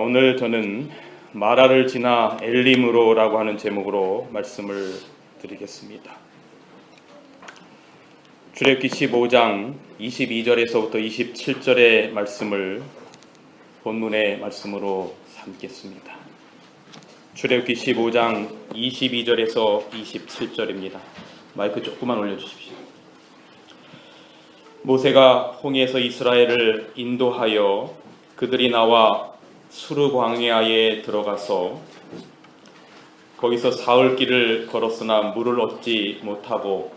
오늘 저는 마라를 지나 엘림으로라고 하는 제목으로 말씀을 드리겠습니다. 출애굽기 15장 22절에서부터 27절의 말씀을 본문의 말씀으로 삼겠습니다. 출애굽기 15장 22절에서 27절입니다. 마이크 조금만 올려주십시오. 모세가 홍해에서 이스라엘을 인도하여 그들이 나와 수르 광야에 들어가서 거기서 사흘 길을 걸었으나 물을 얻지 못하고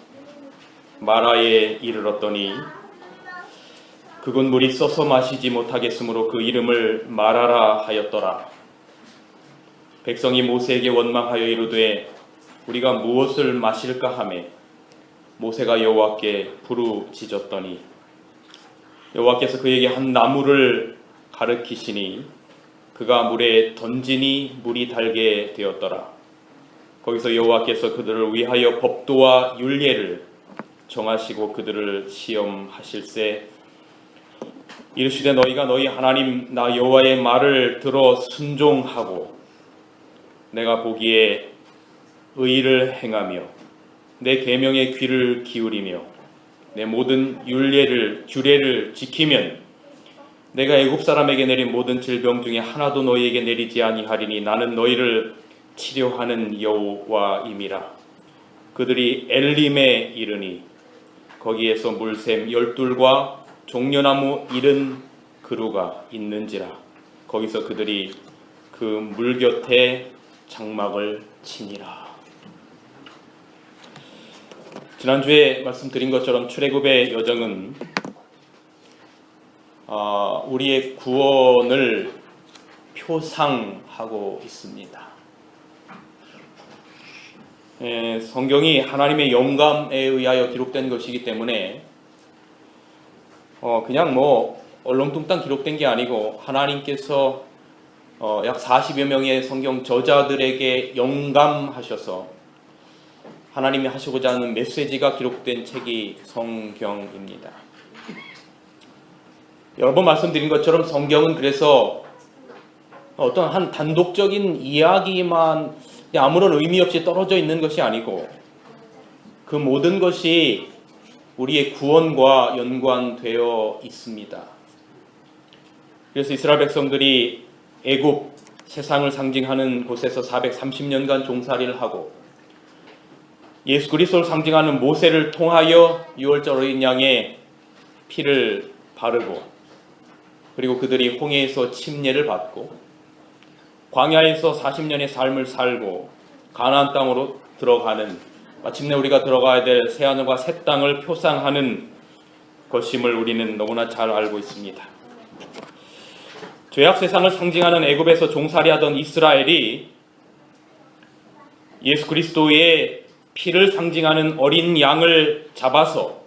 마라에 이르렀더니 그곳 물이 써서 마시지 못하겠으므로 그 이름을 마라라 하였더라. 백성이 모세에게 원망하여 이르되 우리가 무엇을 마실까 하매 모세가 여호와께 부르짖었더니 여호와께서 그에게 한 나무를 가르치시니 그가 물에 던지니 물이 달게 되었더라. 거기서 여호와께서 그들을 위하여 법도와 율례를 정하시고 그들을 시험하실세 이르시되 너희가 너희 하나님 나 여호와의 말을 들어 순종하고 내가 보기에 의를 행하며 내 계명에 귀를 기울이며 내 모든 규례를 지키면 내가 애굽 사람에게 내린 모든 질병 중에 하나도 너희에게 내리지 아니하리니 나는 너희를 치료하는 여호와임이라. 그들이 엘림에 이르니 거기에서 물샘 12과 종려나무 70 그루가 있는지라. 거기서 그들이 그 물 곁에 장막을 치니라. 지난주에 말씀드린 것처럼 출애굽의 여정은 우리의 구원을 표상하고 있습니다. 성경이 하나님의 영감에 의하여 기록된 것이기 때문에 그냥 얼렁뚱땅 기록된 게 아니고 하나님께서 약 40여 명의 성경 저자들에게 영감하셔서 하나님이 하시고자 하는 메시지가 기록된 책이 성경입니다. 여러 번 말씀드린 것처럼 성경은 그래서 어떤 한 단독적인 이야기만 아무런 의미 없이 떨어져 있는 것이 아니고 그 모든 것이 우리의 구원과 연관되어 있습니다. 그래서 이스라엘 백성들이 애굽 세상을 상징하는 곳에서 430년간 종살이를 하고 예수 그리스도를 상징하는 모세를 통하여 6월절 어린 양의 피를 바르고 그리고 그들이 홍해에서 침례를 받고 광야에서 40년의 삶을 살고 가나안 땅으로 들어가는 마침내 우리가 들어가야 될 새하늘과 새 땅을 표상하는 것임을 우리는 너무나 잘 알고 있습니다. 죄악 세상을 상징하는 애굽에서 종살이하던 이스라엘이 예수 그리스도의 피를 상징하는 어린 양을 잡아서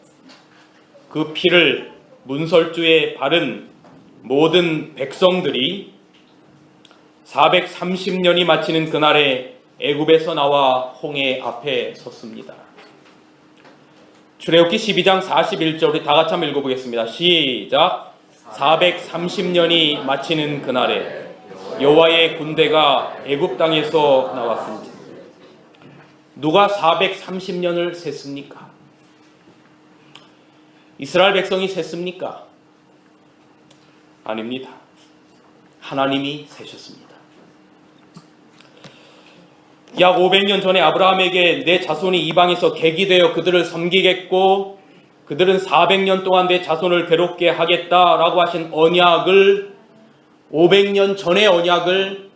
그 피를 문설주에 바른 모든 백성들이 430년이 마치는 그날에 애굽에서 나와 홍해 앞에 섰습니다. 출애굽기 12장 41절 우리 다 같이 한번 읽어보겠습니다. 시작. 430년이 마치는 그날에 여호와의 군대가 애굽 땅에서 나왔습니다. 누가 430년을 셌습니까? 이스라엘 백성이 셌습니까? 아닙니다. 하나님이 세셨습니다. 약 500년 전에 아브라함에게 내 자손이 이방에서 객이 되어 그들을 섬기겠고 그들은 400년 동안 내 자손을 괴롭게 하겠다라고 하신 언약을 500년 전의 언약을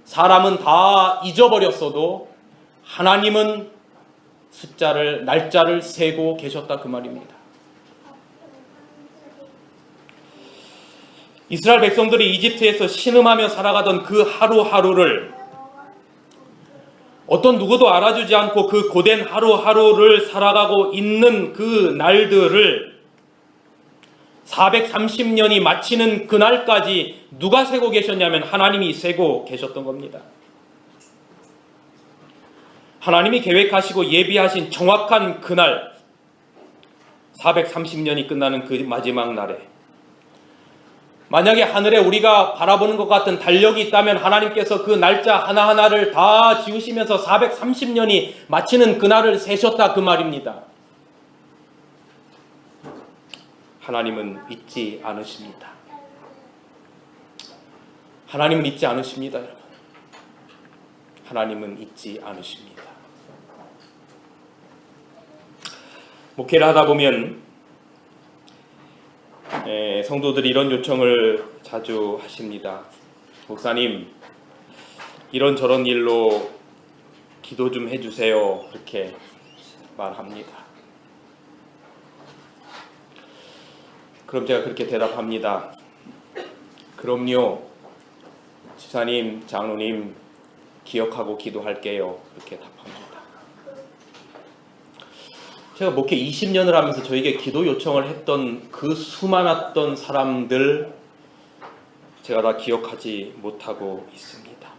사람은 다 잊어버렸어도 하나님은 날짜를 세고 계셨다 그 말입니다. 이스라엘 백성들이 이집트에서 신음하며 살아가던 그 하루하루를 어떤 누구도 알아주지 않고 그 고된 하루하루를 살아가고 있는 그 날들을 430년이 마치는 그날까지 누가 세고 계셨냐면 하나님이 세고 계셨던 겁니다. 하나님이 계획하시고 예비하신 정확한 그날 430년이 끝나는 그 마지막 날에 만약에 하늘에 우리가 바라보는 것 같은 달력이 있다면 하나님께서 그 날짜 하나하나를 다 지우시면서 430년이 마치는 그날을 세셨다 그 말입니다. 하나님은 잊지 않으십니다. 하나님은 잊지 않으십니다, 여러분. 하나님은 잊지 않으십니다. 목회를 하다 보면 성도들이 이런 요청을 자주 하십니다. 목사님, 이런저런 일로 기도 좀 해주세요. 그렇게 말합니다. 그럼 제가 그렇게 대답합니다. 그럼요, 집사님, 장로님, 기억하고 기도할게요. 그렇게 답합니다. 제가 목회 20년을 하면서 저에게 기도 요청을 했던 그 수많았던 사람들 제가 다 기억하지 못하고 있습니다.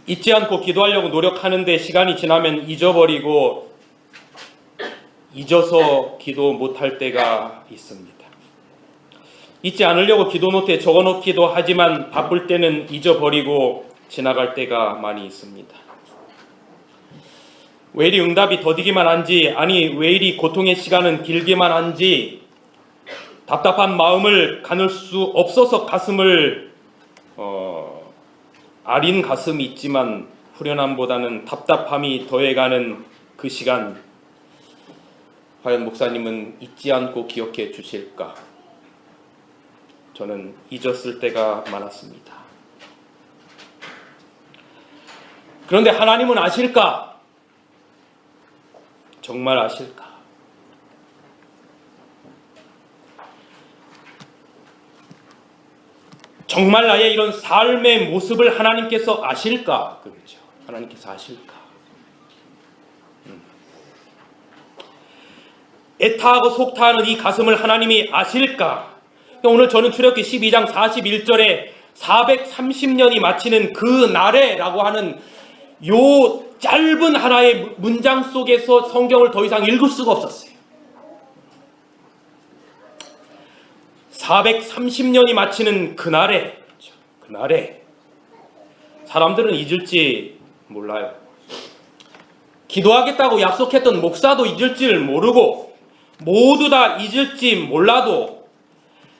잊지 않고 기도하려고 노력하는데 시간이 지나면 잊어버리고 잊어서 기도 못할 때가 있습니다. 잊지 않으려고 기도노트에 적어놓기도 하지만 바쁠 때는 잊어버리고 지나갈 때가 많이 있습니다. 왜 이리 응답이 더디기만 한지, 아니 왜 이리 고통의 시간은 길기만 한지 답답한 마음을 가눌 수 없어서 가슴을 아린 가슴이 있지만 후련함보다는 답답함이 더해가는 그 시간, 과연 목사님은 잊지 않고 기억해 주실까? 저는 잊었을 때가 많았습니다. 그런데 하나님은 아실까? 정말 아실까? 정말 나의 이런 삶의 모습을 하나님께서 아실까? 그렇죠. 하나님께서 아실까? 애타하고 속타하는 이 가슴을 하나님이 아실까? 오늘 저는 출애굽기 12장 41절에 430년이 마치는 그 날에 라고 하는 요 짧은 하나의 문장 속에서 성경을 더 이상 읽을 수가 없었어요. 430년이 마치는 그날에, 그날에 사람들은 잊을지 몰라요. 기도하겠다고 약속했던 목사도 잊을지를 모르고 모두 다 잊을지 몰라도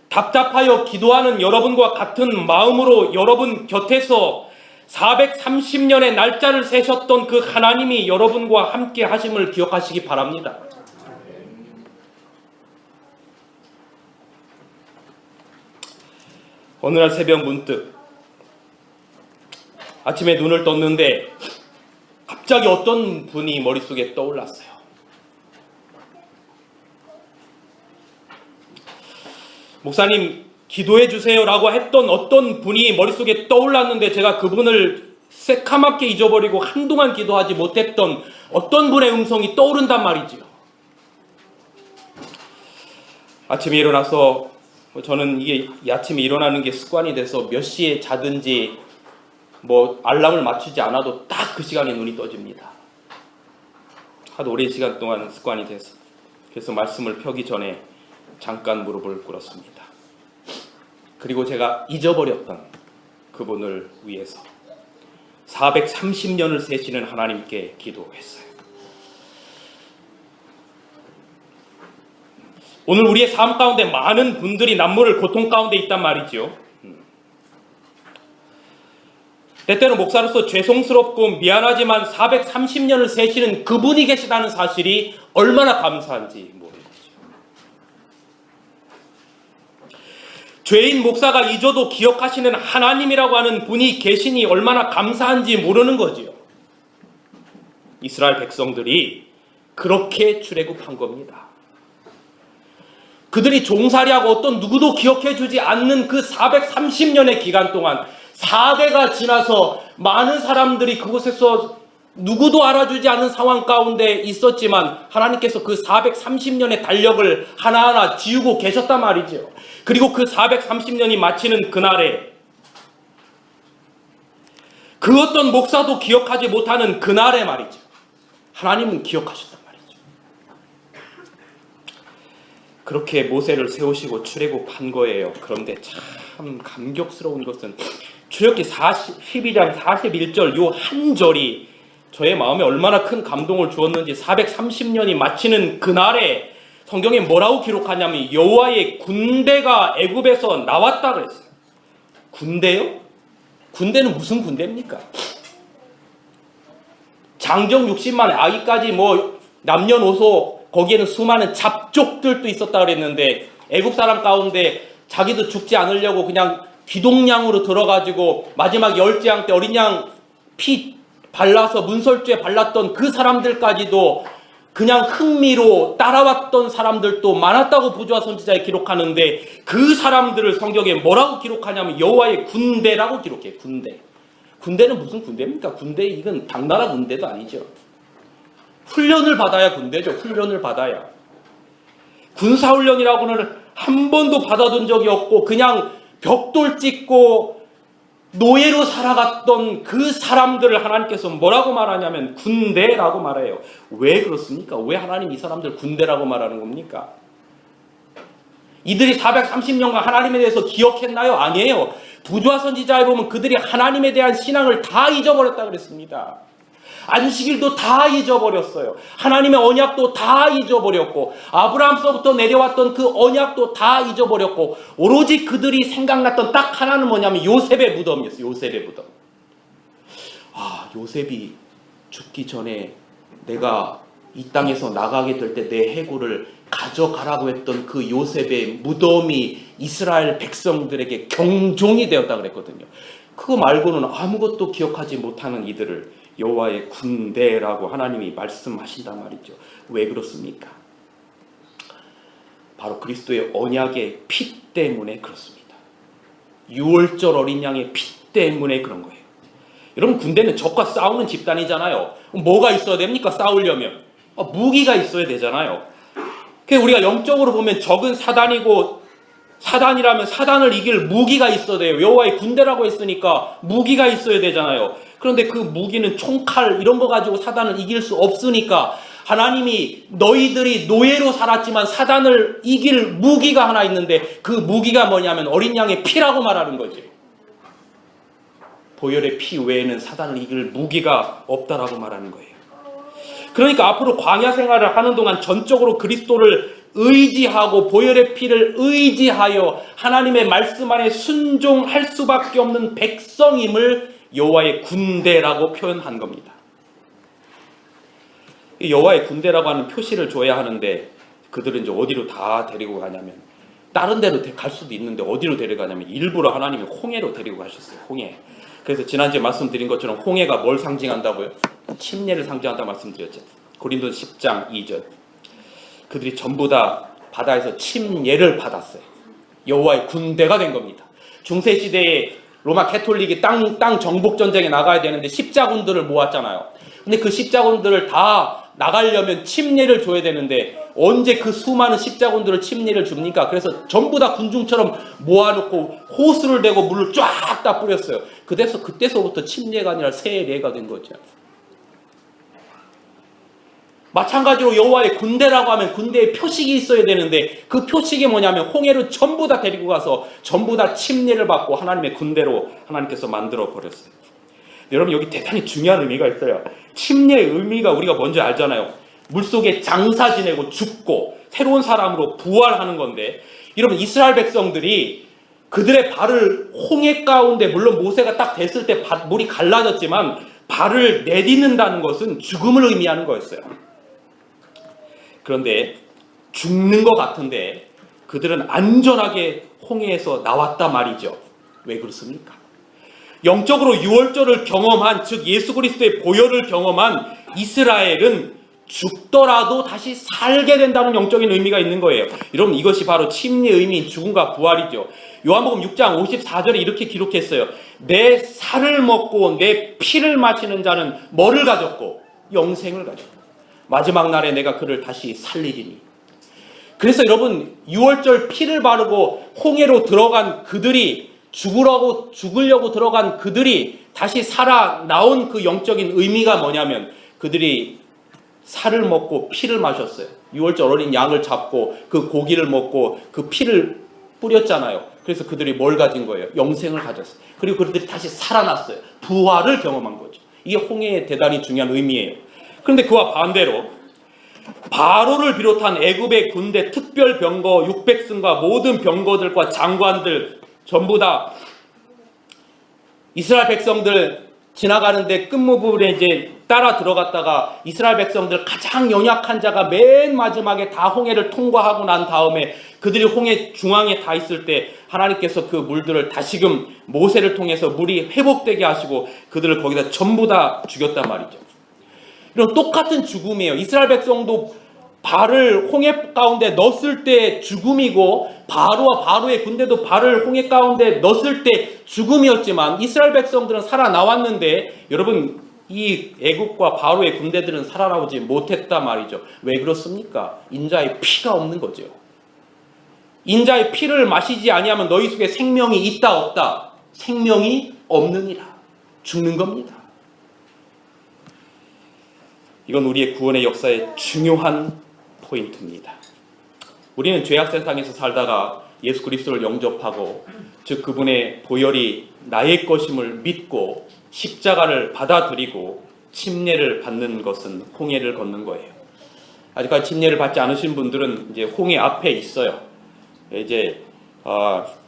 답답하여 기도하는 여러분과 같은 마음으로 여러분 곁에서 430년의 날짜를 세셨던 그 하나님이 여러분과 함께 하심을 기억하시기 바랍니다. 어느 날 새벽 문득 아침에 눈을 떴는데 갑자기 어떤 분이 머릿속에 떠올랐어요. 목사님 기도해 주세요 라고 했던 어떤 분이 머릿속에 떠올랐는데 제가 그분을 새카맣게 잊어버리고 한동안 기도하지 못했던 어떤 분의 음성이 떠오른단 말이지요. 아침에 일어나서 저는 이게 아침에 일어나는 게 습관이 돼서 몇 시에 자든지 알람을 맞추지 않아도 딱 그 시간에 눈이 떠집니다. 하도 오랜 시간 동안 습관이 돼서. 그래서 말씀을 펴기 전에 잠깐 무릎을 꿇었습니다. 그리고 제가 잊어버렸던 그분을 위해서 430년을 세시는 하나님께 기도했어요. 오늘 우리의 삶 가운데 많은 분들이 남모를 고통 가운데 있단 말이죠. 때때로 목사로서 죄송스럽고 미안하지만 430년을 세시는 그분이 계시다는 사실이 얼마나 감사한지 모르는 거죠. 죄인 목사가 잊어도 기억하시는 하나님이라고 하는 분이 계시니 얼마나 감사한지 모르는 거지요. 이스라엘 백성들이 그렇게 출애굽한 겁니다. 그들이 종살이하고 어떤 누구도 기억해 주지 않는 그 430년의 기간 동안 4대가 지나서 많은 사람들이 그곳에서 누구도 알아주지 않는 상황 가운데 있었지만 하나님께서 그 430년의 달력을 하나하나 지우고 계셨단 말이죠. 그리고 그 430년이 마치는 그날에 그 어떤 목사도 기억하지 못하는 그날에 말이죠. 하나님은 기억하셨단 말이죠. 그렇게 모세를 세우시고 출애굽한 거예요. 그런데 참 감격스러운 것은 출애굽기 12장 41절 요 한 절이 저의 마음에 얼마나 큰 감동을 주었는지 430년이 마치는 그날에 성경에 뭐라고 기록하냐면 여호와의 군대가 애굽에서 나왔다 그랬어요. 군대요? 군대는 무슨 군대입니까? 장정 60만 아기까지 뭐 남녀노소 거기에는 수많은 잡족들도 있었다 그랬는데 애굽 사람 가운데 자기도 죽지 않으려고 그냥 귀동냥으로 들어가지고 마지막 열지양 때 어린 양 피 발라서 문설주에 발랐던 그 사람들까지도 그냥 흥미로 따라왔던 사람들도 많았다고 보좌 선지자에 기록하는데 그 사람들을 성경에 뭐라고 기록하냐면 여호와의 군대라고 기록해요. 군대. 군대는 무슨 군대입니까? 군대 이건 당나라 군대도 아니죠. 훈련을 받아야 군대죠. 훈련을 받아야. 군사훈련이라고는 한 번도 받아둔 적이 없고 그냥 벽돌 찍고 노예로 살아갔던 그 사람들을 하나님께서 뭐라고 말하냐면 군대라고 말해요. 왜 그렇습니까? 왜 하나님 이 사람들 군대라고 말하는 겁니까? 이들이 430년간 하나님에 대해서 기억했나요? 아니에요. 부조화 선지자에 보면 그들이 하나님에 대한 신앙을 다 잊어버렸다 그랬습니다. 안식일도 다 잊어버렸어요. 하나님의 언약도 다 잊어버렸고 아브라함서부터 내려왔던 그 언약도 다 잊어버렸고 오로지 그들이 생각났던 딱 하나는 뭐냐면 요셉의 무덤이었어요. 요셉의 무덤. 요셉이 죽기 전에 내가 이 땅에서 나가게 될 때 내 해골을 가져가라고 했던 그 요셉의 무덤이 이스라엘 백성들에게 경종이 되었다 그랬거든요. 그거 말고는 아무것도 기억하지 못하는 이들을 여호와의 군대라고 하나님이 말씀하신단 말이죠. 왜 그렇습니까? 바로 그리스도의 언약의 피 때문에 그렇습니다. 유월절 어린 양의 피 때문에 그런 거예요. 여러분 군대는 적과 싸우는 집단이잖아요. 뭐가 있어야 됩니까? 싸우려면 무기가 있어야 되잖아요. 그래서 우리가 영적으로 보면 적은 사단이고 사단이라면 사단을 이길 무기가 있어야 돼요. 여호와의 군대라고 했으니까 무기가 있어야 되잖아요. 그런데 그 무기는 총칼 이런 거 가지고 사단을 이길 수 없으니까 하나님이 너희들이 노예로 살았지만 사단을 이길 무기가 하나 있는데 그 무기가 뭐냐면 어린 양의 피라고 말하는 거지. 보혈의 피 외에는 사단을 이길 무기가 없다라고 말하는 거예요. 그러니까 앞으로 광야 생활을 하는 동안 전적으로 그리스도를 의지하고 보혈의 피를 의지하여 하나님의 말씀 안에 순종할 수밖에 없는 백성임을 여호와의 군대라고 표현한 겁니다. 여호와의 군대라고 하는 표시를 줘야 하는데 그들은 이제 어디로 다 데리고 가냐면 다른 데로 갈 수도 있는데 어디로 데려가냐면 일부러 하나님이 홍해로 데리고 가셨어요. 홍해. 그래서 지난주에 말씀드린 것처럼 홍해가 뭘 상징한다고요? 침례를 상징한다 말씀드렸죠. 고린도서 10장 2절. 그들이 전부 다 바다에서 침례를 받았어요. 여호와의 군대가 된 겁니다. 중세시대에 로마 캐톨릭이 땅 정복 전쟁에 나가야 되는데 십자군들을 모았잖아요. 근데 그 십자군들을 다 나가려면 침례를 줘야 되는데 언제 그 수많은 십자군들을 침례를 줍니까? 그래서 전부 다 군중처럼 모아놓고 호수를 대고 물을 쫙 다 뿌렸어요. 그때서부터 침례가 아니라 세례가 된 거죠. 마찬가지로 여호와의 군대라고 하면 군대에 표식이 있어야 되는데 그 표식이 뭐냐면 홍해로 전부 다 데리고 가서 전부 다 침례를 받고 하나님의 군대로 하나님께서 만들어 버렸어요. 여러분 여기 대단히 중요한 의미가 있어요. 침례의 의미가 우리가 뭔지 알잖아요. 물속에 장사 지내고 죽고 새로운 사람으로 부활하는 건데 여러분 이스라엘 백성들이 그들의 발을 홍해 가운데 물론 모세가 딱 됐을 때 물이 갈라졌지만 발을 내딛는다는 것은 죽음을 의미하는 거였어요. 그런데 죽는 것 같은데 그들은 안전하게 홍해에서 나왔다 말이죠. 왜 그렇습니까? 영적으로 유월절을 경험한 즉 예수 그리스도의 보혈을 경험한 이스라엘은 죽더라도 다시 살게 된다는 영적인 의미가 있는 거예요. 여러분 이것이 바로 침례의 의미인 죽음과 부활이죠. 요한복음 6장 54절에 이렇게 기록했어요. 내 살을 먹고 내 피를 마시는 자는 뭐를 가졌고 영생을 가졌고 마지막 날에 내가 그를 다시 살리리니. 그래서 여러분 유월절 피를 바르고 홍해로 들어간 그들이 죽으려고 들어간 그들이 다시 살아 나온 그 영적인 의미가 뭐냐면 그들이 살을 먹고 피를 마셨어요. 유월절 어린 양을 잡고 그 고기를 먹고 그 피를 뿌렸잖아요. 그래서 그들이 뭘 가진 거예요? 영생을 가졌어요. 그리고 그들이 다시 살아났어요. 부활을 경험한 거죠. 이게 홍해의 대단히 중요한 의미예요. 그런데 그와 반대로 바로를 비롯한 애굽의 군대 특별 병거 600승과 모든 병거들과 장관들 전부 다 이스라엘 백성들 지나가는데 끝부분에 이제 따라 들어갔다가 이스라엘 백성들 가장 연약한 자가 맨 마지막에 다 홍해를 통과하고 난 다음에 그들이 홍해 중앙에 다 있을 때 하나님께서 그 물들을 다시금 모세를 통해서 물이 회복되게 하시고 그들을 거기다 전부 다 죽였단 말이죠. 이런 똑같은 죽음이에요. 이스라엘 백성도 발을 홍해 가운데 넣었을 때 죽음이고 바로와 바로의 군대도 발을 홍해 가운데 넣었을 때 죽음이었지만 이스라엘 백성들은 살아나왔는데 여러분 이 애국과 바로의 군대들은 살아나오지 못했단 말이죠. 왜 그렇습니까? 인자의 피가 없는 거죠. 인자의 피를 마시지 아니하면 너희 속에 생명이 있다 없다? 생명이 없느니라. 죽는 겁니다. 이건 우리의 구원의 역사의 중요한 포인트입니다. 우리는 죄악 세상에서 살다가 예수 그리스도를 영접하고 즉 그분의 보혈이 나의 것임을 믿고 십자가를 받아들이고 침례를 받는 것은 홍해를 걷는 거예요. 아직까지 침례를 받지 않으신 분들은 이제 홍해 앞에 있어요. 이제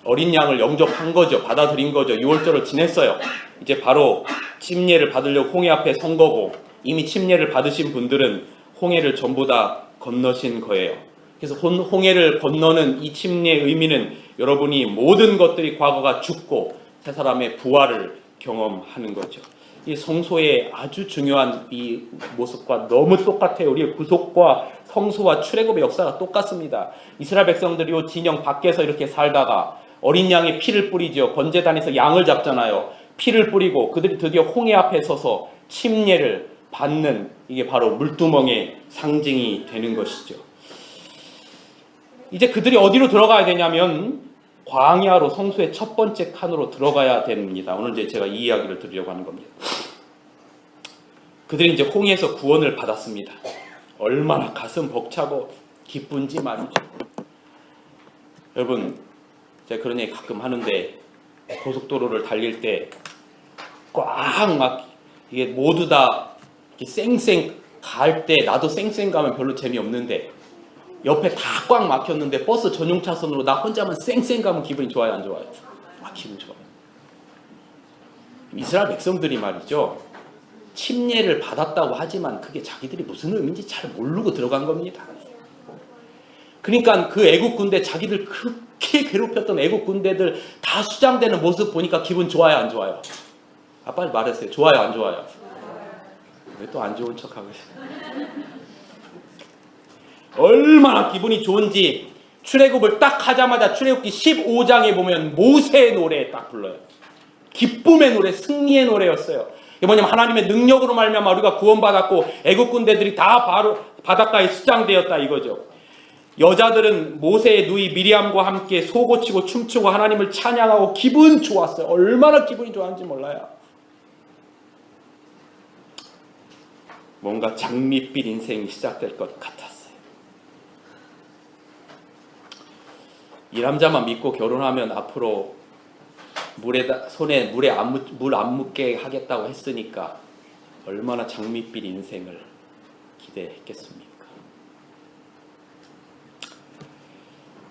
어린 양을 영접한 거죠. 받아들인 거죠. 유월절을 지냈어요. 이제 바로 침례를 받으려고 홍해 앞에 선 거고 이미 침례를 받으신 분들은 홍해를 전부 다 건너신 거예요. 그래서 홍해를 건너는 이 침례의 의미는 여러분이 모든 것들이 과거가 죽고 새 사람의 부활을 경험하는 거죠. 이 성소의 아주 중요한 이 모습과 너무 똑같아요. 우리의 구속과 성소와 출애굽의 역사가 똑같습니다. 이스라엘 백성들이 이 진영 밖에서 이렇게 살다가 어린 양의 피를 뿌리죠. 번제단에서 양을 잡잖아요. 피를 뿌리고 그들이 드디어 홍해 앞에 서서 침례를 받는 이게 바로 물두멍의 상징이 되는 것이죠. 이제 그들이 어디로 들어가야 되냐면 광야로 성소의 첫 번째 칸으로 들어가야 됩니다. 오늘 이제 제가 이 이야기를 드리려고 하는 겁니다. 그들이 이제 홍해에서 구원을 받았습니다. 얼마나 가슴 벅차고 기쁜지 말이죠. 여러분, 제가 그런 얘기 가끔 하는데 고속도로를 달릴 때 꽉 막 이게 모두 다 쌩쌩 갈 때 나도 쌩쌩 가면 별로 재미없는데 옆에 다 꽉 막혔는데 버스 전용 차선으로 나 혼자만 쌩쌩 가면 기분이 좋아요, 안 좋아요? 기분 좋아요. 이스라엘 백성들이 말이죠. 침례를 받았다고 하지만 그게 자기들이 무슨 의미인지 잘 모르고 들어간 겁니다. 그러니까 그 애국 군대 자기들 그렇게 괴롭혔던 애국 군대들 다 수장되는 모습 보니까 기분 좋아요, 안 좋아요? 빨리 말하세요. 좋아요, 안 좋아요? 왜 또 안 좋은 척하고 있어요? 얼마나 기분이 좋은지 출애굽을 딱 하자마자 출애굽기 15장에 보면 모세의 노래 딱 불러요. 기쁨의 노래, 승리의 노래였어요. 이게 뭐냐면 하나님의 능력으로 말미암아 우리가 구원받았고 애국 군대들이 다 바로 바닷가에 수장되었다 이거죠. 여자들은 모세의 누이 미리암과 함께 소고치고 춤추고 하나님을 찬양하고 기분 좋았어요. 얼마나 기분이 좋았는지 몰라요. 뭔가 장밋빛 인생이 시작될 것 같았어요. 이 남자만 믿고 결혼하면 앞으로 손에 물 안 묻게 하겠다고 했으니까 얼마나 장밋빛 인생을 기대했겠습니까?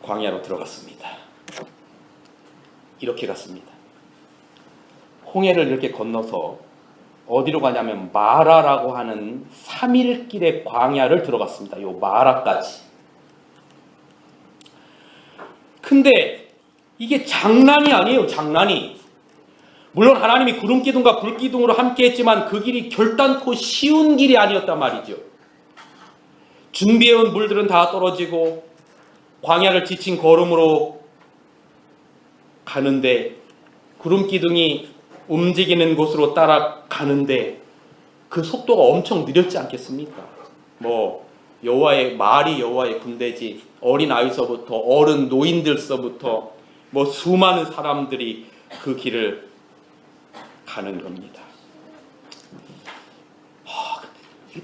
광야로 들어갔습니다. 이렇게 갔습니다. 홍해를 이렇게 건너서 어디로 가냐면 마라라고 하는 3일길의 광야를 들어갔습니다. 요 마라까지. 근데 이게 장난이 아니에요. 장난이. 물론 하나님이 구름기둥과 불기둥으로 함께 했지만 그 길이 결단코 쉬운 길이 아니었단 말이죠. 준비해온 물들은 다 떨어지고 광야를 지친 걸음으로 가는데 구름기둥이 움직이는 곳으로 따라가는데 그 속도가 엄청 느렸지 않겠습니까? 여호와의 말이 여호와의 군대지 어린 아이서부터 어른 노인들서부터 수많은 사람들이 그 길을 가는 겁니다.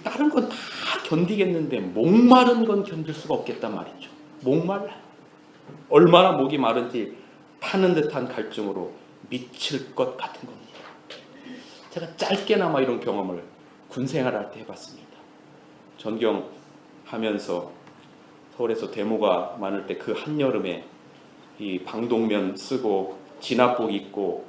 다른 건 다 견디겠는데 목마른 건 견딜 수가 없겠단 말이죠. 목말라. 얼마나 목이 마른지 타는 듯한 갈증으로 미칠 것 같은 겁니다. 제가 짧게나마 이런 경험을 군생활할 때 해봤습니다. 전경하면서 서울에서 데모가 많을 때 그 한여름에 이 방독면 쓰고 진압복 입고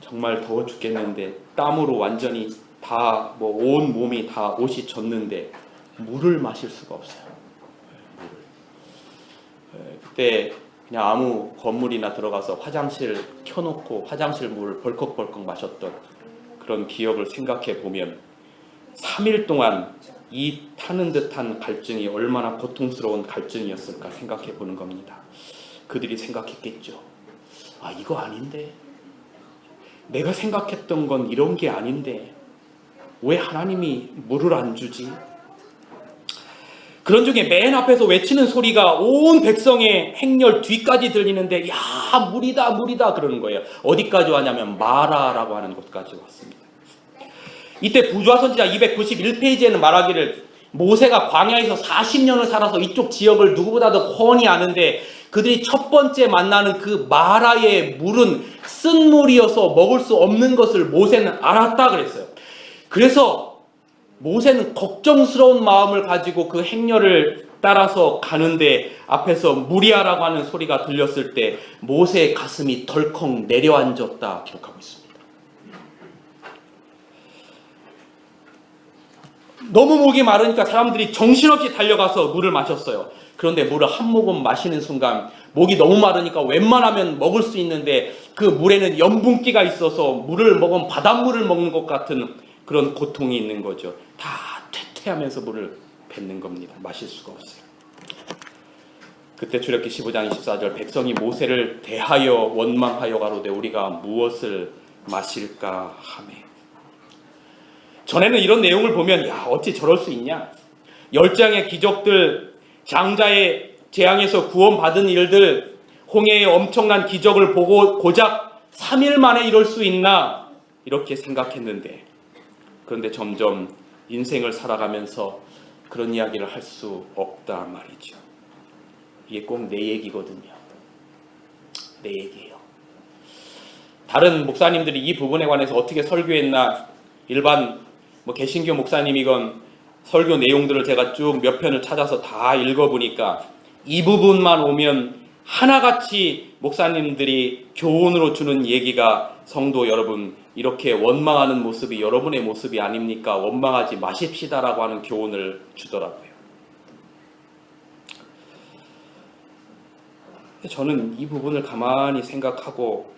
정말 더워 죽겠는데 땀으로 완전히 다 온 몸이 다 옷이 젖는데 물을 마실 수가 없어요. 그때 그냥 아무 건물이나 들어가서 화장실 켜놓고 화장실 물을 벌컥벌컥 마셨던 그런 기억을 생각해 보면 3일 동안 이 타는 듯한 갈증이 얼마나 고통스러운 갈증이었을까 생각해 보는 겁니다. 그들이 생각했겠죠. 아, 이거 아닌데, 내가 생각했던 건 이런 게 아닌데 왜 하나님이 물을 안 주지? 그런 중에 맨 앞에서 외치는 소리가 온 백성의 행렬 뒤까지 들리는데, 야, 물이다 물이다 그러는 거예요. 어디까지 왔냐면 마라라고 하는 곳까지 왔습니다. 이때 부조화 선지자 291페이지에는 말하기를 모세가 광야에서 40년을 살아서 이쪽 지역을 누구보다도 훤히 아는데 그들이 첫 번째 만나는 그 마라의 물은 쓴 물이어서 먹을 수 없는 것을 모세는 알았다 그랬어요. 그래서 모세는 걱정스러운 마음을 가지고 그 행렬을 따라서 가는데 앞에서 무리하라고 하는 소리가 들렸을 때 모세의 가슴이 덜컥 내려앉았다 기록하고 있습니다. 너무 목이 마르니까 사람들이 정신없이 달려가서 물을 마셨어요. 그런데 물을 한 모금 마시는 순간 목이 너무 마르니까 웬만하면 먹을 수 있는데 그 물에는 염분기가 있어서 물을 먹으면 바닷물을 먹는 것 같은 그런 고통이 있는 거죠. 다 퇴퇴하면서 물을 뱉는 겁니다. 마실 수가 없어요. 그때 출애굽기 15장 24절 백성이 모세를 대하여 원망하여 가로되 우리가 무엇을 마실까 하매. 전에는 이런 내용을 보면 야 어찌 저럴 수 있냐. 10장의 기적들, 장자의 재앙에서 구원받은 일들, 홍해의 엄청난 기적을 보고 고작 3일 만에 이럴 수 있나 이렇게 생각했는데 그런데 점점 인생을 살아가면서 그런 이야기를 할 수 없다 말이죠. 이게 꼭 내 얘기거든요. 내 얘기예요. 다른 목사님들이 이 부분에 관해서 어떻게 설교했나 일반 개신교 목사님이건 설교 내용들을 제가 쭉 몇 편을 찾아서 다 읽어보니까 이 부분만 오면 하나같이 목사님들이 교훈으로 주는 얘기가 성도 여러분 이렇게 원망하는 모습이 여러분의 모습이 아닙니까? 원망하지 마십시다라고 하는 교훈을 주더라고요. 저는 이 부분을 가만히 생각하고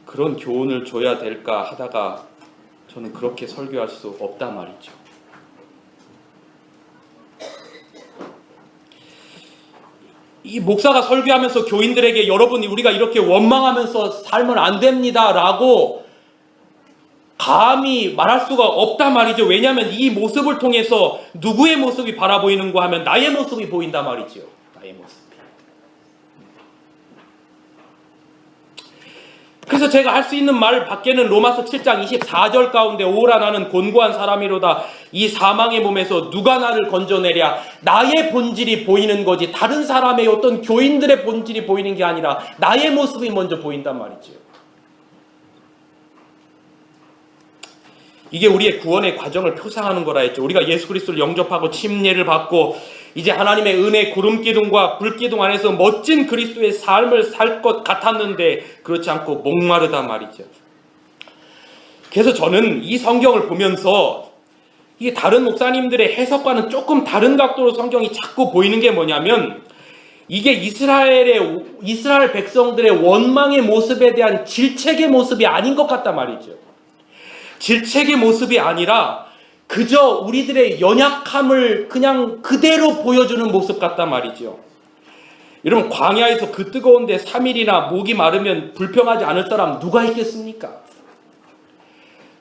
그런 교훈을 줘야 될까 하다가 저는 그렇게 설교할 수 없단 말이죠. 이 목사가 설교하면서 교인들에게 여러분이 우리가 이렇게 원망하면서 살면 안 됩니다 라고 감히 말할 수가 없단 말이죠. 왜냐하면 이 모습을 통해서 누구의 모습이 바라보이는가 하면 나의 모습이 보인단 말이죠. 나의 모습이. 그래서 제가 할 수 있는 말 밖에는 로마서 7장 24절 가운데 오라 나는 곤고한 사람이로다 이 사망의 몸에서 누가 나를 건져내랴. 나의 본질이 보이는 거지 다른 사람의 어떤 교인들의 본질이 보이는 게 아니라 나의 모습이 먼저 보인단 말이죠. 이게 우리의 구원의 과정을 표상하는 거라 했죠. 우리가 예수 그리스도를 영접하고 침례를 받고 이제 하나님의 은혜 구름기둥과 불기둥 안에서 멋진 그리스도의 삶을 살 것 같았는데 그렇지 않고 목마르다 말이죠. 그래서 저는 이 성경을 보면서 이게 다른 목사님들의 해석과는 조금 다른 각도로 성경이 자꾸 보이는 게 뭐냐면 이게 이스라엘 백성들의 원망의 모습에 대한 질책의 모습이 아닌 것 같단 말이죠. 질책의 모습이 아니라 그저 우리들의 연약함을 그냥 그대로 보여주는 모습 같단 말이죠. 여러분 광야에서 그 뜨거운데 3일이나 목이 마르면 불평하지 않을 사람 누가 있겠습니까?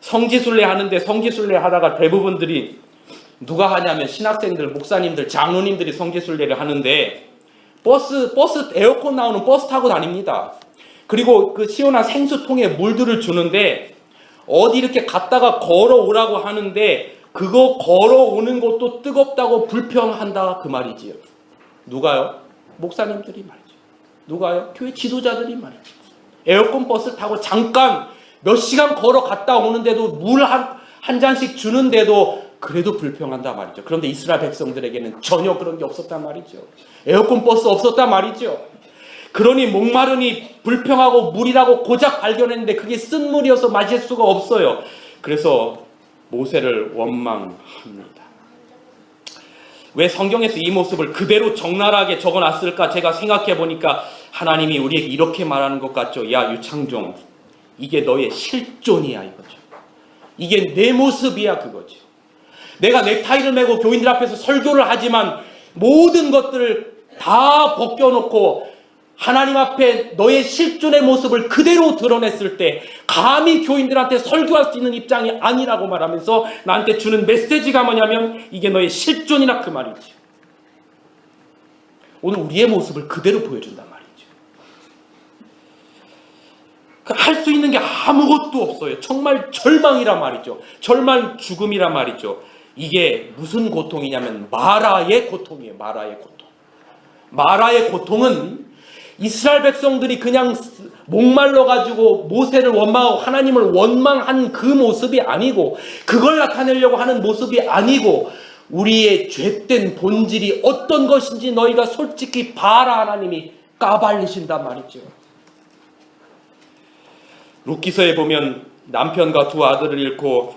성지순례 하는데 성지순례 하다가 대부분들이 누가 하냐면 신학생들, 목사님들, 장로님들이 성지순례를 하는데 버스 에어컨 나오는 버스 타고 다닙니다. 그리고 그 시원한 생수통에 물들을 주는데 어디 이렇게 갔다가 걸어오라고 하는데 그거 걸어오는 것도 뜨겁다고 불평한다 그 말이지요. 누가요? 목사님들이 말이죠. 누가요? 교회 지도자들이 말이죠. 에어컨 버스 타고 잠깐 몇 시간 걸어갔다 오는데도 물 한 잔씩 주는데도 그래도 불평한다 말이죠. 그런데 이스라엘 백성들에게는 전혀 그런 게 없었단 말이죠. 에어컨 버스 없었단 말이죠. 그러니 목마르니 불평하고 물이라고 고작 발견했는데 그게 쓴 물이어서 마실 수가 없어요. 그래서 모세를 원망합니다. 왜 성경에서 이 모습을 그대로 적나라하게 적어놨을까 제가 생각해 보니까 하나님이 우리에게 이렇게 말하는 것 같죠. 야 유창종, 이게 너의 실존이야 이거죠. 이게 내 모습이야 그거죠. 내가 넥타이를 메고 교인들 앞에서 설교를 하지만 모든 것들을 다 벗겨놓고 하나님 앞에 너의 실존의 모습을 그대로 드러냈을 때 감히 교인들한테 설교할 수 있는 입장이 아니라고 말하면서 나한테 주는 메시지가 뭐냐면 이게 너의 실존이라 그 말이지. 오늘 우리의 모습을 그대로 보여준단 말이죠. 할 수 있는 게 아무것도 없어요. 정말 절망이란 말이죠. 절망, 죽음이란 말이죠. 이게 무슨 고통이냐면 마라의 고통이에요. 마라의 고통. 마라의 고통은 이스라엘 백성들이 그냥 목말라가지고 모세를 원망하고 하나님을 원망한 그 모습이 아니고 그걸 나타내려고 하는 모습이 아니고 우리의 죄된 본질이 어떤 것인지 너희가 솔직히 봐라 하나님이 까발리신단 말이죠. 룻기서에 보면 남편과 두 아들을 잃고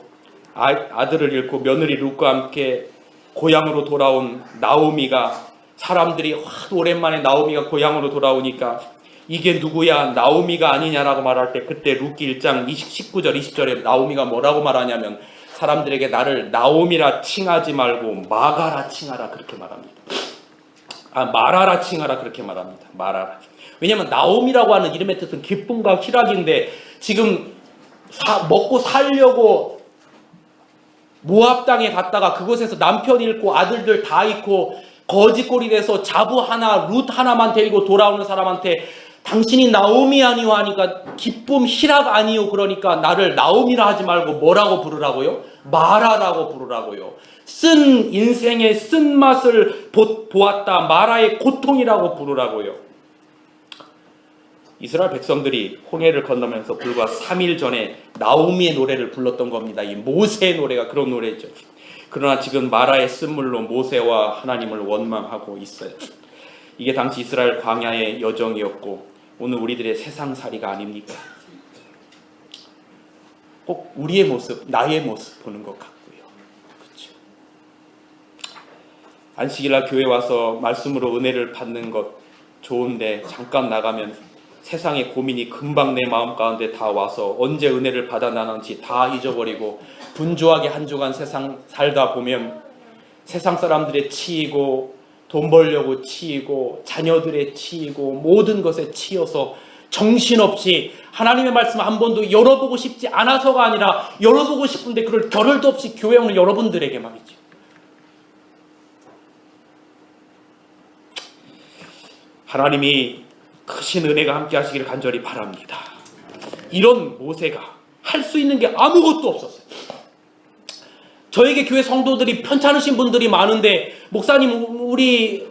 며느리 룻과 함께 고향으로 돌아온 나오미가 사람들이 오랜만에 나오미가 고향으로 돌아오니까 이게 누구야 나오미가 아니냐라고 말할 때 그때 룻기 1장 19절 20절에 나오미가 뭐라고 말하냐면 사람들에게 나를 나오미라 칭하지 말고 마가라 칭하라 그렇게 말합니다. 마라라 칭하라 그렇게 말합니다. 마라라. 왜냐하면 나오미라고 하는 이름의 뜻은 기쁨과 희락인데 지금 먹고 살려고 모압 땅에 갔다가 그곳에서 남편 잃고 아들들 다 잃고 거지꼴이 돼서 자부 하나 룻 하나만 데리고 돌아오는 사람한테 당신이 나오미 아니오 하니까 기쁨 희락 아니오 그러니까 나를 나오미라 하지 말고 뭐라고 부르라고요? 마라라고 부르라고요. 쓴 인생의 쓴맛을 보았다 마라의 고통이라고 부르라고요. 이스라엘 백성들이 홍해를 건너면서 불과 3일 전에 나오미의 노래를 불렀던 겁니다. 이 모세의 노래가 그런 노래죠. 그러나 지금 마라의 쓴물로 모세와 하나님을 원망하고 있어요. 이게 당시 이스라엘 광야의 여정이었고 오늘 우리들의 세상살이가 아닙니까? 꼭 우리의 모습, 나의 모습 보는 것 같고요. 그렇죠? 안식일날 교회 와서 말씀으로 은혜를 받는 것 좋은데 잠깐 나가면 세상의 고민이 금방 내 마음 가운데 다 와서 언제 은혜를 받아 나는지 다 잊어버리고 분주하게 한 주간 세상 살다 보면 세상 사람들에 치이고 돈 벌려고 치이고 자녀들에 치이고 모든 것에 치여서 정신없이 하나님의 말씀 한 번도 열어보고 싶지 않아서가 아니라 열어보고 싶은데 그럴 겨를도 없이 교회 오는 여러분들에게 말이죠. 하나님이 크신 은혜가 함께 하시기를 간절히 바랍니다. 이런 모세가 할 수 있는 게 아무것도 없었어요. 저에게 교회 성도들이 편찮으신 분들이 많은데 목사님 우리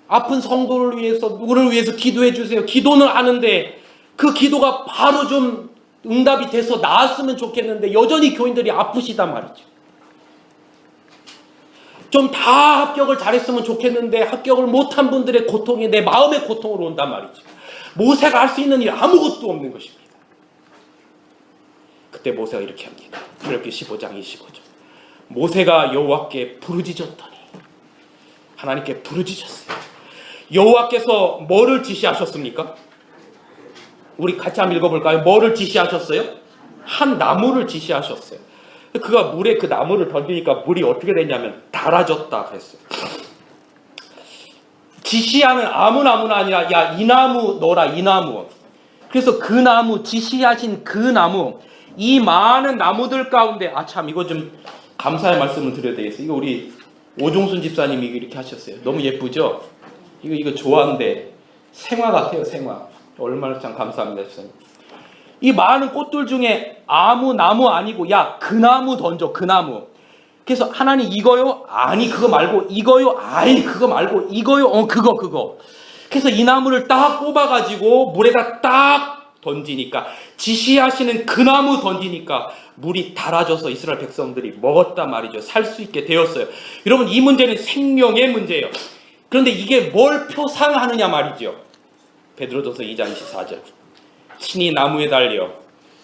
아픈 성도를 위해서 누구를 위해서 기도해 주세요. 기도는 하는데 그 기도가 바로 좀 응답이 돼서 나았으면 좋겠는데 여전히 교인들이 아프시단 말이죠. 좀 다 합격을 잘했으면 좋겠는데 합격을 못한 분들의 고통이 내 마음의 고통으로 온단 말이죠. 모세가 할 수 있는 일 아무것도 없는 것입니다. 그때 모세가 이렇게 합니다. 출애굽기 15장 25절. 모세가 여호와께 부르짖었더니 하나님께 부르짖었어요. 여호와께서 뭐를 지시하셨습니까? 우리 같이 한번 읽어볼까요? 뭐를 지시하셨어요? 한 나무를 지시하셨어요. 그가 물에 그 나무를 던지니까 물이 어떻게 됐냐면 달아졌다 그랬어요. 지시하는 아무 나무나 아니라 야 이 나무 넣어라 이 나무. 그래서 그 나무 지시하신 그 나무 이 많은 나무들 가운데 참 이거 좀 감사의 말씀을 드려야 되겠어요. 이거 우리 오종순 집사님이 이렇게 하셨어요. 너무 예쁘죠? 이거 좋아하는데 생화 같아요. 생화. 얼마나 참 감사합니다. 집사님. 이 많은 꽃들 중에 아무 나무 아니고 야 그 나무 던져 그 나무. 그래서 하나님 이거요? 아니 그거 말고 이거요? 아니 그거 말고 이거요? 그거. 그래서 이 나무를 딱 뽑아가지고 물에다 딱 던지니까, 지시하시는 그 나무 던지니까 물이 달아져서 이스라엘 백성들이 먹었단 말이죠. 살 수 있게 되었어요. 여러분, 이 문제는 생명의 문제예요. 그런데 이게 뭘 표상하느냐 말이죠. 베드로전서 2장 24절. 친히 나무에 달려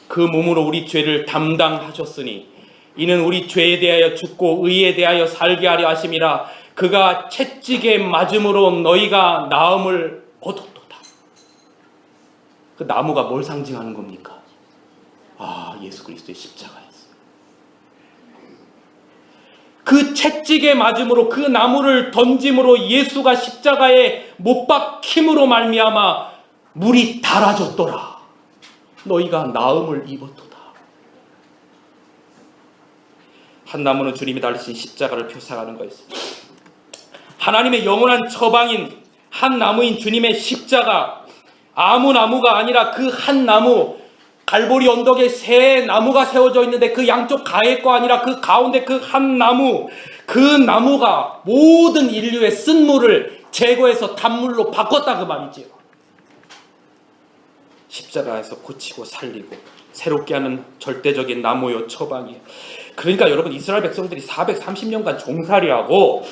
그 몸으로 우리 죄를 담당하셨으니 이는 우리 죄에 대하여 죽고 의에 대하여 살게 하려 하심이라. 그가 채찍에 맞음으로 너희가 나음을 얻었도다. 그 나무가 뭘 상징하는 겁니까? 예수 그리스도의 십자가였어요. 그 채찍에 맞음으로, 그 나무를 던짐으로 예수가 십자가에 못 박힘으로 말미암아 물이 달아졌더라. 너희가 나음을 입었도다. 한 나무는 주님이 달리신 십자가를 표상하는 거였습니다. 하나님의 영원한 처방인 한 나무인 주님의 십자가, 아무 나무가 아니라 그 한 나무, 갈보리 언덕에 세 나무가 세워져 있는데 그 양쪽 가에 거 아니라 그 가운데 그 한 나무, 그 나무가 모든 인류의 쓴물을 제거해서 단물로 바꿨다 그 말이지요. 십자가에서 고치고 살리고 새롭게 하는 절대적인 나무요 처방이에요. 그러니까 여러분, 이스라엘 백성들이 430년간 종살이하고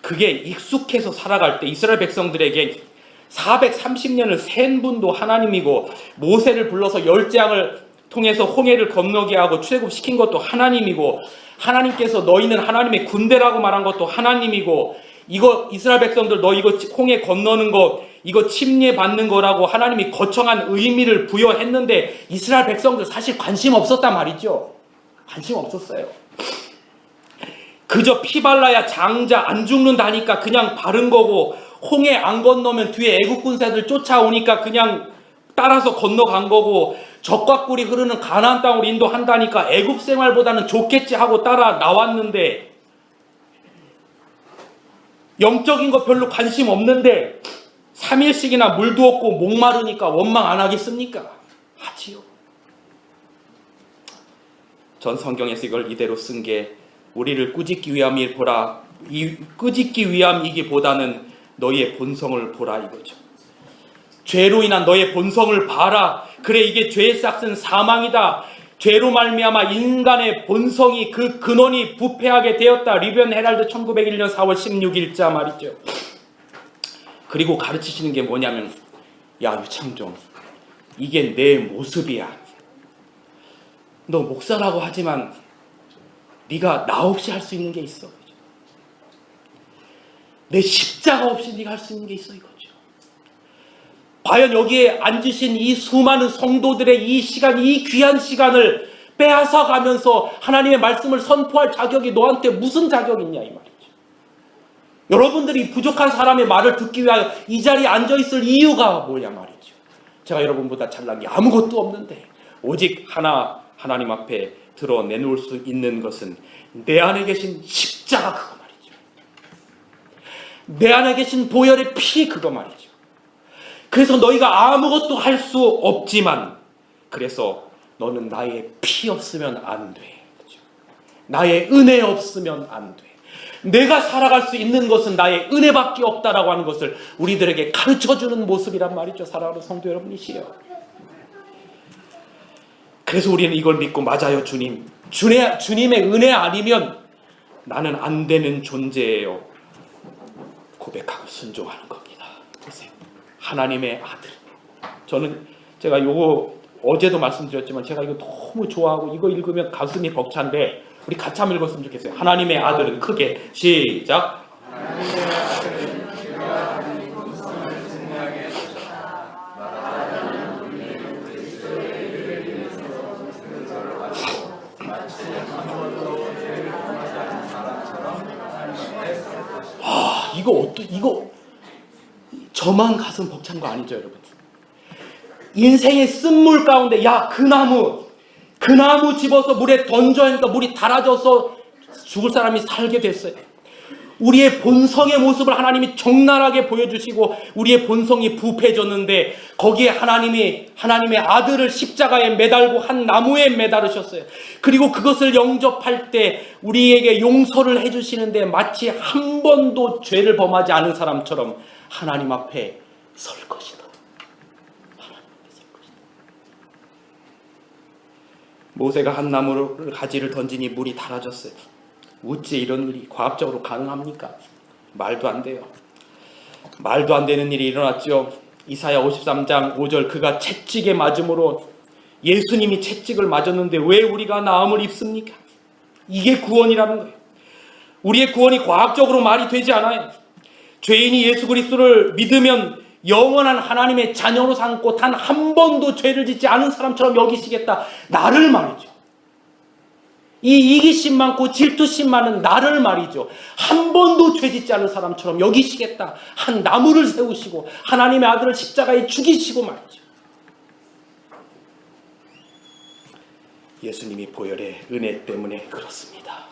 그게 익숙해서 살아갈 때 이스라엘 백성들에게 430년을 센 분도 하나님이고, 모세를 불러서 열재앙을 통해서 홍해를 건너게 하고 출애굽시킨 것도 하나님이고, 하나님께서 너희는 하나님의 군대라고 말한 것도 하나님이고, 이거 이스라엘 백성들 너 이거 홍해 건너는 거 이거 침례받는 거라고 하나님이 거창한 의미를 부여했는데 이스라엘 백성들 사실 관심 없었단 말이죠. 관심 없었어요. 그저 피 발라야 장자 안 죽는다니까 그냥 바른 거고, 홍해 안 건너면 뒤에 애국 군사들 쫓아오니까 그냥 따라서 건너간 거고, 적과 꿀이 흐르는 가나안 땅으로 인도한다니까 애국 생활보다는 좋겠지 하고 따라 나왔는데, 영적인 거 별로 관심 없는데 3일씩이나 물도 없고 목마르니까 원망 안 하겠습니까? 하지요. 전 성경에서 이걸 이대로 쓴 게 우리를 꾸짖기 위함이 보라, 꾸짖기 위함이기보다는 너희의 본성을 보라 이거죠. 죄로 인한 너의 본성을 봐라. 그래, 이게 죄의 싹은 사망이다. 죄로 말미암아 인간의 본성이, 그 근원이 부패하게 되었다. 리변 헤랄드 1901년 4월 16일자 말이죠. 그리고 가르치시는 게 뭐냐면, 야 유창종, 이게 내 모습이야. 너 목사라고 하지만 네가 나 없이 할 수 있는 게 있어. 내 십자가 없이 네가 할 수 있는 게 있어 이거죠. 과연 여기에 앉으신 이 수많은 성도들의 이 시간, 이 귀한 시간을 빼앗아 가면서 하나님의 말씀을 선포할 자격이 너한테 무슨 자격이 있냐 이 말이죠. 여러분들이 부족한 사람의 말을 듣기 위하여 이 자리에 앉아있을 이유가 뭐냐 말이죠. 제가 여러분보다 잘난 게 아무것도 없는데 오직 하나님 앞에 드러내놓을 수 있는 것은 내 안에 계신 십자가 그거 말이죠. 내 안에 계신 보혈의 피 그거 말이죠. 그래서 너희가 아무것도 할 수 없지만, 그래서 너는 나의 피 없으면 안 돼. 그렇죠? 나의 은혜 없으면 안 돼. 내가 살아갈 수 있는 것은 나의 은혜밖에 없다라고 하는 것을 우리들에게 가르쳐주는 모습이란 말이죠. 사랑하는 성도 여러분이시여. 그래서 우리는 이걸 믿고, 맞아요 주님의 은혜 아니면 나는 안 되는 존재예요, 고백하고 순종하는 겁니다. 보세요, 하나님의 아들. 제가 요거 어제도 말씀드렸지만 제가 이거 너무 좋아하고 이거 읽으면 가슴이 벅찬데 우리 같이 한번 읽었으면 좋겠어요. 하나님의 아들은 크게 시작. 하나님의 아들은 하나님 본성을 승리하게 하셨다. 말하자면 우리는 그리스도의 일을 위해서 증거를 받고 마치 한 번도 죄를 범하지 않은 사람처럼 이거 저만 가슴 벅찬 거 아니죠 여러분? 인생의 쓴물 가운데 그 나무 집어서 물에 던져야 하니까 물이 달아져서 죽을 사람이 살게 됐어요. 우리의 본성의 모습을 하나님이 적나라하게 보여주시고 우리의 본성이 부패해졌는데 거기에 하나님의 아들을 십자가에 매달고 한 나무에 매달으셨어요. 그리고 그것을 영접할 때 우리에게 용서를 해주시는데 마치 한 번도 죄를 범하지 않은 사람처럼 하나님 앞에 설 것이다. 하나님 앞에 설 것이다. 모세가 한 나무를 가지를 던지니 물이 달아졌어요. 어찌 이런 일이 과학적으로 가능합니까? 말도 안 돼요. 말도 안 되는 일이 일어났죠. 이사야 53장 5절 그가 채찍에 맞음으로 예수님이 채찍을 맞았는데 왜 우리가 나음을 입습니까? 이게 구원이라는 거예요. 우리의 구원이 과학적으로 말이 되지 않아요. 죄인이 예수 그리스도를 믿으면 영원한 하나님의 자녀로 삼고 단 한 번도 죄를 짓지 않은 사람처럼 여기시겠다. 나를 말이죠. 이 이기심 많고 질투심 많은 나를 말이죠. 한 번도 죄 짓지 않은 사람처럼 여기시겠다. 한 나무를 세우시고 하나님의 아들을 십자가에 죽이시고 말이죠. 예수님이 보혈의 은혜 때문에 그렇습니다.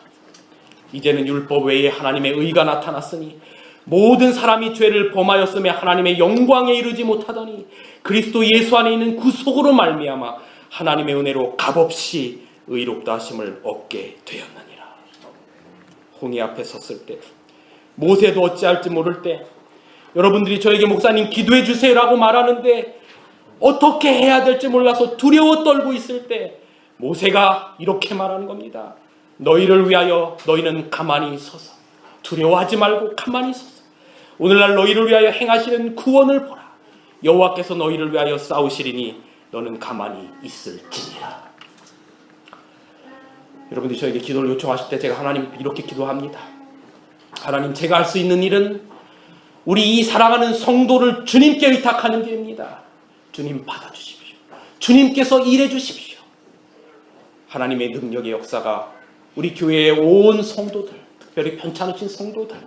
이제는 율법 외에 하나님의 의가 나타났으니 모든 사람이 죄를 범하였으며 하나님의 영광에 이르지 못하더니 그리스도 예수 안에 있는 구속으로 말미암아 하나님의 은혜로 값없이 의롭다 하심을 얻게 되었느니라. 홍해 앞에 섰을 때 모세도 어찌할지 모를 때 여러분들이 저에게 목사님 기도해 주세요라고 말하는데 어떻게 해야 될지 몰라서 두려워 떨고 있을 때 모세가 이렇게 말하는 겁니다. 너희를 위하여 너희는 가만히 서서 두려워하지 말고 가만히 서서 오늘날 너희를 위하여 행하시는 구원을 보라. 여호와께서 너희를 위하여 싸우시리니 너는 가만히 있을지니라. 여러분들이 저에게 기도를 요청하실 때 제가 하나님 이렇게 기도합니다. 하나님, 제가 할 수 있는 일은 우리 이 사랑하는 성도를 주님께 의탁하는 길입니다. 주님 받아주십시오. 주님께서 일해 주십시오. 하나님의 능력의 역사가 우리 교회의 온 성도들, 특별히 편찮으신 성도들,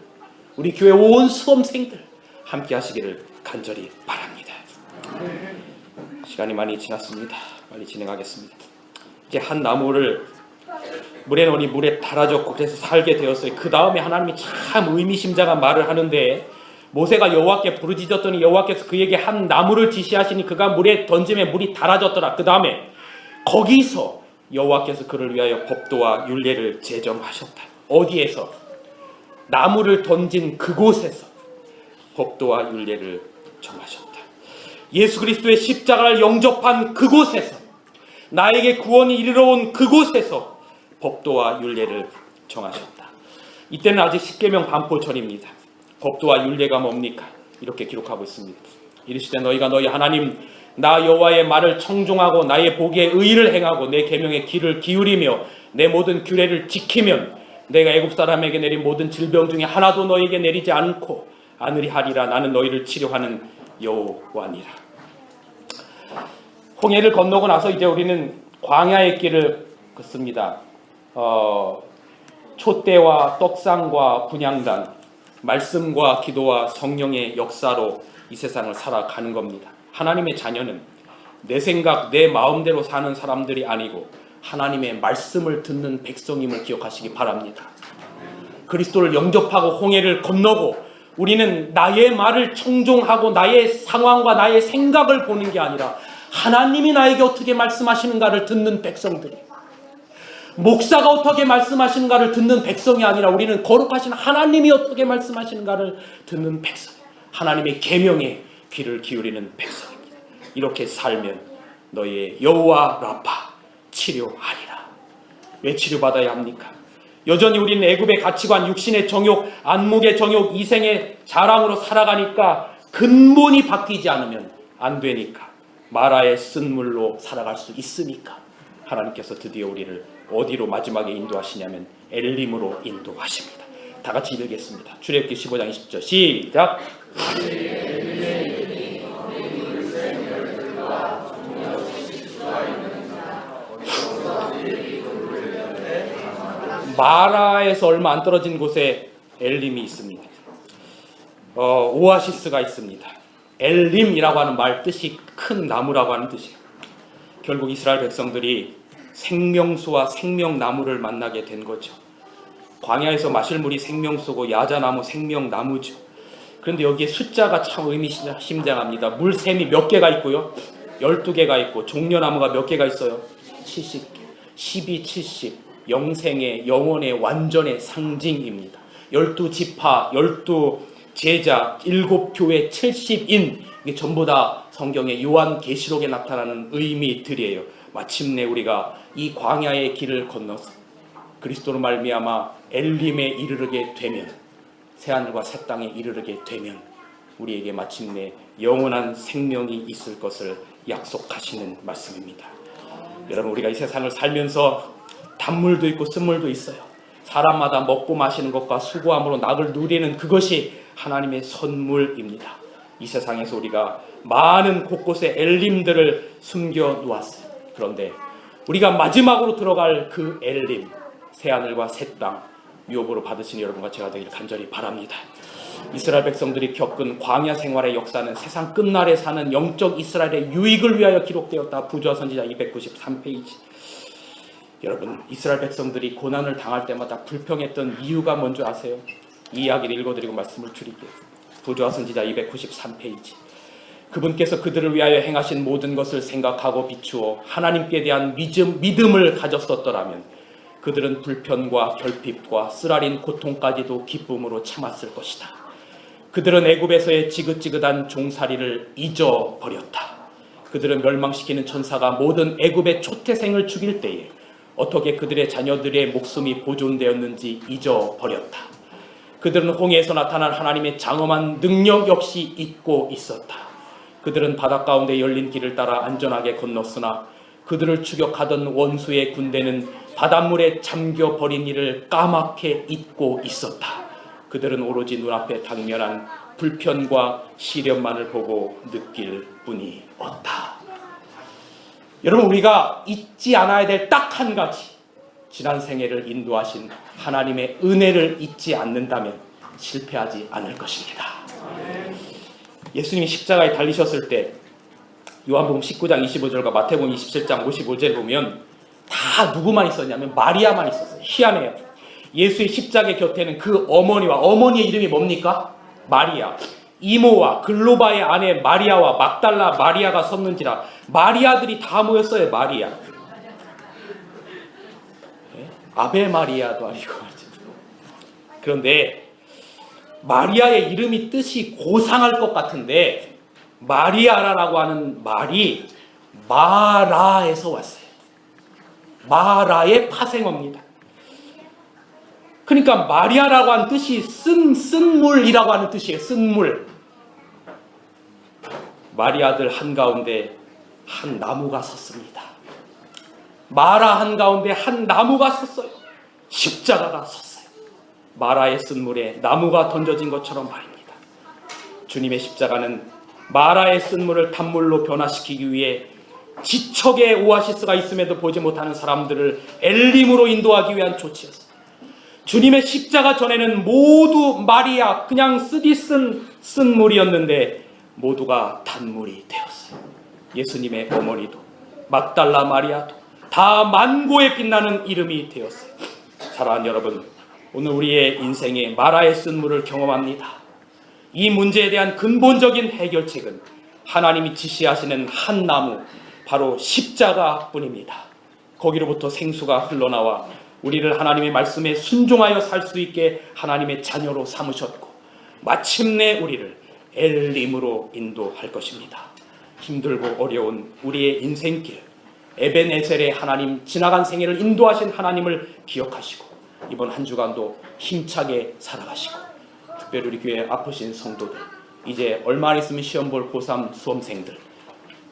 우리 교회 온 수험생들 함께 하시기를 간절히 바랍니다. 시간이 많이 지났습니다. 빨리 진행하겠습니다. 이제 한 나무를 물에 넣으니 물에 달아졌고 그래서 살게 되었어요. 그 다음에 하나님이 참 의미심장한 말을 하는데 모세가 여호와께 부르짖었더니 여호와께서 그에게 한 나무를 지시하시니 그가 물에 던지면 물이 달아졌더라. 그 다음에 거기서 여호와께서 그를 위하여 법도와 율례를 제정하셨다. 어디에서? 나무를 던진 그곳에서 법도와 율례를 정하셨다. 예수 그리스도의 십자가를 영접한 그곳에서 나에게 구원이 이르러 온 그곳에서 법도와 율례를 정하셨다. 이때는 아직 십계명 반포 전입니다. 법도와 율례가 뭡니까? 이렇게 기록하고 있습니다. 이르시되 너희가 너희 하나님 나 여호와의 말을 청종하고 나의 보기에 의를 행하고 내 계명에 귀를 기울이며 내 모든 규례를 지키면 내가 애굽 사람에게 내린 모든 질병 중에 하나도 너희에게 내리지 않고 안으리 하리라. 나는 너희를 치료하는 여호와니라. 홍해를 건너고 나서 이제 우리는 광야의 길을 걷습니다. 촛대와 떡상과 분향단, 말씀과 기도와 성령의 역사로 이 세상을 살아가는 겁니다. 하나님의 자녀는 내 생각, 내 마음대로 사는 사람들이 아니고 하나님의 말씀을 듣는 백성임을 기억하시기 바랍니다. 그리스도를 영접하고 홍해를 건너고 우리는 나의 말을 청종하고 나의 상황과 나의 생각을 보는 게 아니라 하나님이 나에게 어떻게 말씀하시는가를 듣는 백성들이, 목사가 어떻게 말씀하시는가를 듣는 백성이 아니라 우리는 거룩하신 하나님이 어떻게 말씀하시는가를 듣는 백성, 하나님의 계명에 귀를 기울이는 백성입니다. 이렇게 살면 너희의 여호와 라파 치료하리라. 왜 치료받아야 합니까? 여전히 우리는 애굽의 가치관, 육신의 정욕, 안목의 정욕, 이생의 자랑으로 살아가니까 근본이 바뀌지 않으면 안 되니까, 마라의 쓴물로 살아갈 수 있으니까 하나님께서 드디어 우리를 어디로 마지막에 인도하시냐면 엘림으로 인도하십니다. 다 같이 읽겠습니다. 출애굽기 15장 20절 시작. 마라에서 얼마 안 떨어진 곳에 엘림이 있습니다. 오아시스가 있습니다. 엘림이라고 하는 말 뜻이 큰 나무라고 하는 뜻이에요. 결국 이스라엘 백성들이 생명수와 생명나무를 만나게 된 거죠. 광야에서 마실 물이 생명수고 야자나무 생명나무죠. 그런데 여기에 숫자가 참 의미심장합니다. 물샘이 몇 개가 있고요. 12개가 있고 종려나무가 몇 개가 있어요. 70개. 12, 70. 영생의 영원의 완전의 상징입니다. 12지파, 12제자, 7교회, 70인 이게 전부 다 성경의 요한계시록에 나타나는 의미들이에요. 마침내 우리가 이 광야의 길을 건너서 그리스도로 말미암아 엘림에 이르르게 되면, 새하늘과 새 땅에 이르르게 되면 우리에게 마침내 영원한 생명이 있을 것을 약속하시는 말씀입니다. 여러분, 우리가 이 세상을 살면서 단물도 있고 쓴물도 있어요. 사람마다 먹고 마시는 것과 수고함으로 낙을 누리는 그것이 하나님의 선물입니다. 이 세상에서 우리가 많은 곳곳에 엘림들을 숨겨 놓았어요. 그런데 우리가 마지막으로 들어갈 그 엘림, 새하늘과 새 땅, 유업으로 받으신 여러분과 제가 되기를 간절히 바랍니다. 이스라엘 백성들이 겪은 광야 생활의 역사는 세상 끝날에 사는 영적 이스라엘의 유익을 위하여 기록되었다. 부조와 선지자 293페이지. 여러분, 이스라엘 백성들이 고난을 당할 때마다 불평했던 이유가 뭔지 아세요? 이 이야기를 읽어드리고 말씀을 드릴게요. 부조와 선지자 293페이지. 그분께서 그들을 위하여 행하신 모든 것을 생각하고 비추어 하나님께 대한 믿음을 가졌었더라면 그들은 불편과 결핍과 쓰라린 고통까지도 기쁨으로 참았을 것이다. 그들은 애굽에서의 지긋지긋한 종살이를 잊어버렸다. 그들은 멸망시키는 천사가 모든 애굽의 초태생을 죽일 때에 어떻게 그들의 자녀들의 목숨이 보존되었는지 잊어버렸다. 그들은 홍해에서 나타난 하나님의 장엄한 능력 역시 잊고 있었다. 그들은 바닷 가운데 열린 길을 따라 안전하게 건넜으나 그들을 추격하던 원수의 군대는 바닷물에 잠겨버린 일을 까맣게 잊고 있었다. 그들은 오로지 눈앞에 당면한 불편과 시련만을 보고 느낄 뿐이었다. 여러분, 우리가 잊지 않아야 될 딱 한 가지, 지난 생애를 인도하신 하나님의 은혜를 잊지 않는다면 실패하지 않을 것입니다. 예수님이 십자가에 달리셨을 때 요한복음 19장 25절과 마태복음 27장 55절을 보면 다 누구만 있었냐면 마리아만 있었어요. 희한해요. 예수의 십자가 곁에는 그 어머니의 이름이 뭡니까? 마리아. 이모와 글로바의 아내 마리아와 막달라 마리아가 섰는지라. 마리아들이 다 모였어요. 마리아. 아베 마리아도 아니고. 그런데 마리아의 이름이 뜻이 고상할 것 같은데 마리아라고 하는 말이 마라에서 왔어요. 마라의 파생어입니다. 그러니까 마리아라고 하는 뜻이 쓴물이라고 하는 뜻이에요. 쓴물. 마리아들 한가운데 한 나무가 섰습니다. 마라 한가운데 한 나무가 섰어요. 십자가가 섰어요. 마라의 쓴물에 나무가 던져진 것처럼 말입니다. 주님의 십자가는 마라의 쓴물을 단물로 변화시키기 위해 지척의 오아시스가 있음에도 보지 못하는 사람들을 엘림으로 인도하기 위한 조치였어요. 주님의 십자가 전에는 모두 마리아, 그냥 쓴 물이었는데 모두가 단물이 되었어요. 예수님의 어머니도 막달라 마리아도 다 만고에 빛나는 이름이 되었어요. 사랑하는 여러분, 오늘 우리의 인생에 마라의 쓴물을 경험합니다. 이 문제에 대한 근본적인 해결책은 하나님이 지시하시는 한 나무, 바로 십자가뿐입니다. 거기로부터 생수가 흘러나와 우리를 하나님의 말씀에 순종하여 살 수 있게 하나님의 자녀로 삼으셨고 마침내 우리를 엘림으로 인도할 것입니다. 힘들고 어려운 우리의 인생길, 에벤에셀의 하나님, 지나간 생애를 인도하신 하나님을 기억하시고 이번 한 주간도 힘차게 살아가시고, 특별히 우리 교회 아프신 성도들, 이제 얼마 안 있으면 시험 볼 고3 수험생들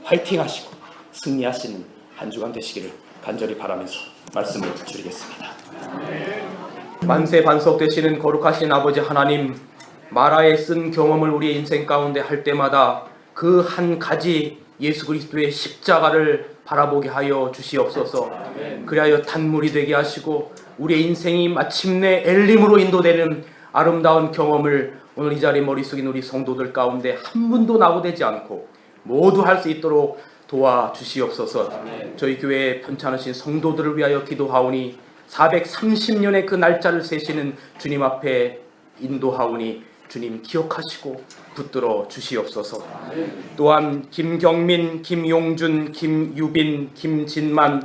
화이팅 하시고 승리하시는 한 주간 되시기를 간절히 바라면서 말씀을 드리겠습니다. 만세 반석 되시는 거룩하신 아버지 하나님, 마라에 쓴 경험을 우리의 인생 가운데 할 때마다 그 한 가지 예수 그리스도의 십자가를 바라보게 하여 주시옵소서. 그리하여 단물이 되게 하시고 우리의 인생이 마침내 엘림으로 인도되는 아름다운 경험을 오늘 이 자리 머리 숙인 우리 성도들 가운데 한 분도 낙오되지 않고 모두 할 수 있도록 도와주시옵소서. 저희 교회에 편찮으신 성도들을 위하여 기도하오니 430년의 그 날짜를 세시는 주님 앞에 인도하오니 주님 기억하시고 붙들어 주시옵소서. 또한 김경민, 김용준, 김유빈, 김진만,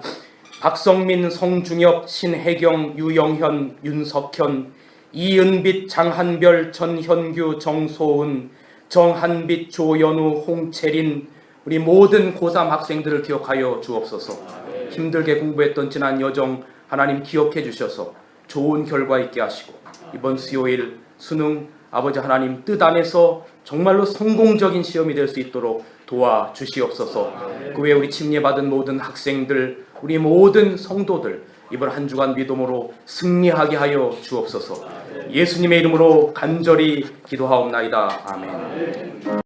박성민, 성중엽, 신혜경, 유영현, 윤석현, 이은빛, 장한별, 전현규, 정소은, 정한빛, 조연우, 홍채린, 우리 모든 고3 학생들을 기억하여 주옵소서. 힘들게 공부했던 지난 여정 하나님 기억해 주셔서 좋은 결과 있게 하시고 이번 수요일 수능 아버지 하나님 뜻 안에서 정말로 성공적인 시험이 될 수 있도록 도와주시옵소서. 그 외에 우리 침례받은 모든 학생들, 우리 모든 성도들 이번 한 주간 믿음으로 승리하게 하여 주옵소서. 예수님의 이름으로 간절히 기도하옵나이다. 아멘.